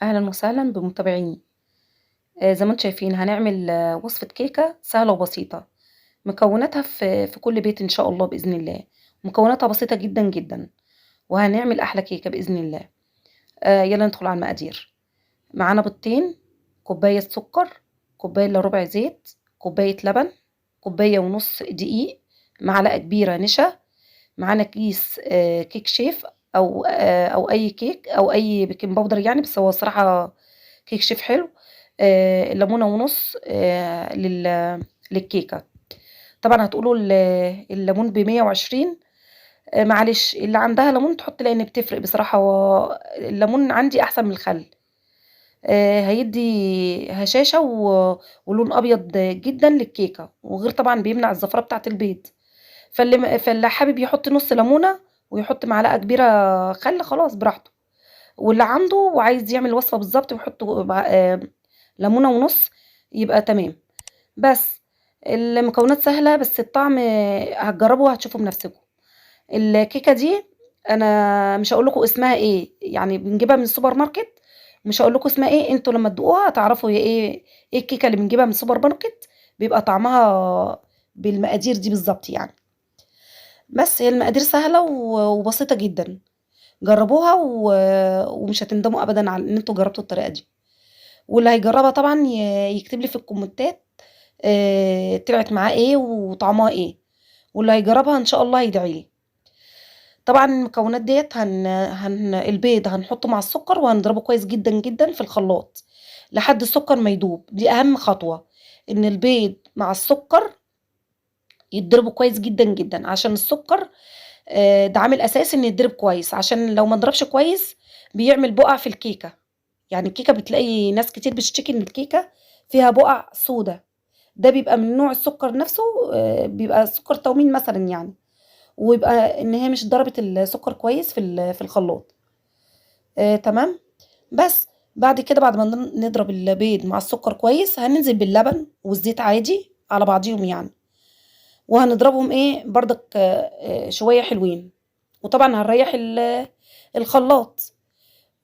أهلا وسهلا بمتابعيني. زي ما انتم شايفين هنعمل وصفة كيكة سهلة وبسيطة. مكوناتها في كل بيت إن شاء الله بإذن الله. مكوناتها بسيطة جدا جدا، وهنعمل أحلى كيكة بإذن الله. يلا ندخل على المقادير. معانا بيضتين، كوباية سكر، كوباية إلا ربع زيت، كوباية لبن، كوباية ونص دقيق، معلقة كبيرة نشا. معانا كيس كيك شيف أو أي كيك أو أي بيكنج باودر يعني، بس هو صراحة كيك شيف حلو. ليمونة ونص للكيكة. طبعا هتقولوا الليمون ب120. معلش اللي عندها ليمون تحط، لأن بتفرق بصراحة. هو الليمون عندي أحسن من الخل. هيدي هشاشة ولون أبيض جدا للكيكة، وغير طبعا بيمنع الزفرة بتاعة البيض. فاللي حابب يحط نص ليمونة ويحط معلقة كبيرة خل، خلاص براحته. واللي عنده وعايز يعمل الوصفة بالظبط ويحط ليمونة ونص، يبقى تمام. بس المكونات سهلة، بس الطعم هتجربوا وهتشوفوا بنفسكم. الكيكة دي انا مش هقول لكم اسمها ايه، يعني بنجيبها من السوبر ماركت. مش هقول لكم اسمها ايه، انتوا لما تدوقوها هتعرفوا هي ايه. ايه الكيكة اللي بنجيبها من السوبر ماركت بيبقى طعمها بالمقادير دي بالظبط يعني. بس هي المقادير سهلة وبسيطة جدا. جربوها ومش هتندموا ابدا على ان انتوا جربتوا الطريقة دي. واللي هيجربها طبعا يكتب لي في الكومنتات طلعت معاه ايه وطعمها ايه. واللي هيجربها ان شاء الله هيدعي لي. طبعا المكونات ديت البيض هنحطه مع السكر وهنضربه كويس جدا جدا في الخلاط لحد السكر ما يدوب. دي اهم خطوة، ان البيض مع السكر يتضربوا كويس جدا جدا، عشان السكر ده عامل اساسي ان يتضرب كويس، عشان لو ما ضربش كويس بيعمل بقع في الكيكة. يعني الكيكة بتلاقي ناس كتير بتشتكي ان الكيكة فيها بقع سودة. ده بيبقى من نوع السكر نفسه. بيبقى سكر تومين مثلا يعني. ويبقى ان هي مش ضربت السكر كويس في الخلاط. تمام. بس بعد كده، بعد ما نضرب البيض مع السكر كويس، هننزل باللبن والزيت عادي على بعضيهم يعني. وهنضربهم ايه بردك شوية حلوين. وطبعا هنريح الخلاط.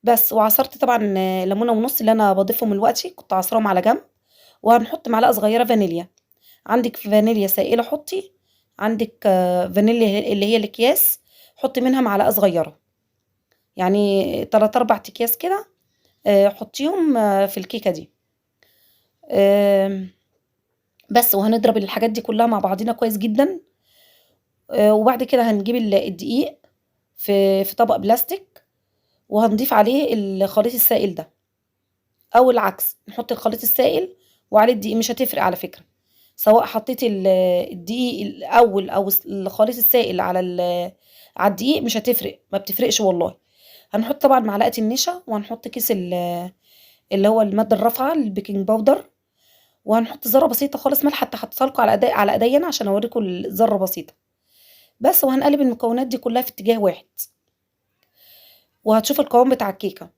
بس وعصرت طبعا ليمونة ونص اللي انا بضيفهم دلوقتي، كنت عصرهم على جنب. وهنحط معلقة صغيرة فانيليا. عندك فانيليا سائلة حطي. عندك فانيليا اللي هي الأكياس، حطي منها معلقة صغيرة. يعني 3 4 أكياس كده. حطيهم في الكيكة دي. آم، بس وهنضرب الحاجات دي كلها مع بعضينا كويس جدا. وبعد كده هنجيب الدقيق في طبق بلاستيك، وهنضيف عليه الخليط السائل ده. او العكس، نحط الخليط السائل وعليه الدقيق، مش هتفرق على فكرة. سواء حطيت الدقيق الاول او الخليط السائل على الدقيق، مش هتفرق، ما بتفرقش والله. هنحط طبعا معلقة النشا، وهنحط كيس اللي هو المادة الرافعة البيكنج باودر. وهنحط ذرة بسيطة خالص ملح، حتى حطيتها لكم على ايديا أنا عشان اوريكم الذرة بسيطة. بس وهنقلب المكونات دي كلها في اتجاه واحد. وهتشوف القوام بتاع الكيكة.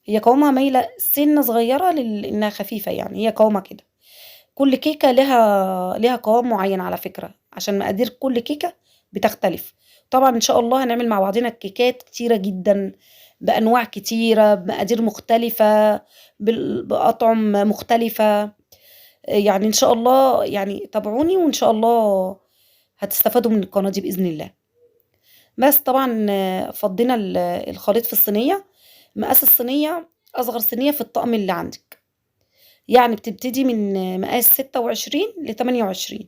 هي قوامها مايلة سنة صغيرة لانها خفيفة، يعني هي قوامها كده. كل كيكة ليها قوام معين على فكرة، عشان مقادير كل كيكة بتختلف. طبعا ان شاء الله هنعمل مع بعضنا كيكات كتيرة جدا، بأنواع كتيرة، بمقادير مختلفة، بأطعم مختلفة. يعني ان شاء الله يعني تابعوني، وان شاء الله هتستفادوا من القناة دي بإذن الله. بس طبعا فضينا الخليط في الصينية. مقاس الصينية أصغر صينية في الطقم اللي عندك. يعني بتبتدي من مقاس 26 ل28.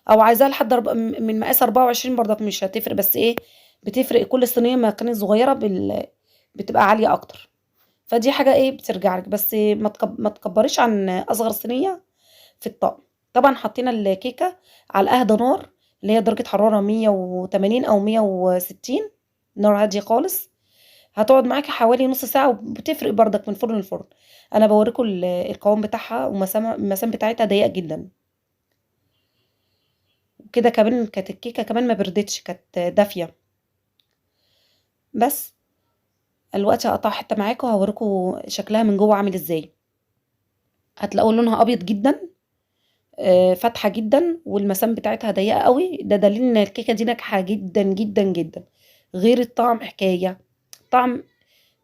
او عايزاها لحد من مقاس 24 برضك مش هتفرق، بس ايه، بتفرق كل صينيه ما كانت صغيره بتبقى عاليه اكتر. فدي حاجه ايه بترجع لك، بس ما تكبريش عن اصغر صينيه في الطقم. طبعا حطينا الكيكه على اهدى نار، اللي هي درجه حراره 180 او 160. نار هاديه خالص. هتقعد معاكي حوالي نص ساعه، وبتفرق برضك من فرن لفرن. انا بوريكم القوام بتاعها، المسام بتاعتها ضيقه جدا. وكده كمان كانت الكيكه كمان ما بردتش، كانت دافيه. بس دلوقتي هقطع حته معاكم وهوريكم شكلها من جوه عامل ازاي. هتلاقوا لونها ابيض جدا، فاتحه جدا، والمسام بتاعتها ضيقه قوي. ده دليل ان الكيكه دي ناجحه جدا جدا جدا. غير الطعم حكايه. طعم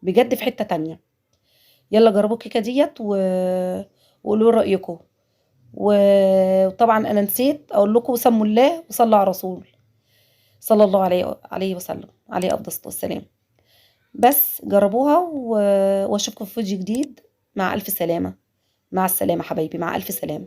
بجد في حته تانية. يلا جربوا الكيكة ديت وقولوا لي رأيكم. وطبعا انا نسيت اقول لكم سموا الله وصلوا على الرسول صلى الله عليه وسلم، عليه افضل الصلاة والسلام. بس جربوها واشوفكم في فيديو جديد. مع الف سلامة. مع السلامة حبايبي، مع الف سلامة.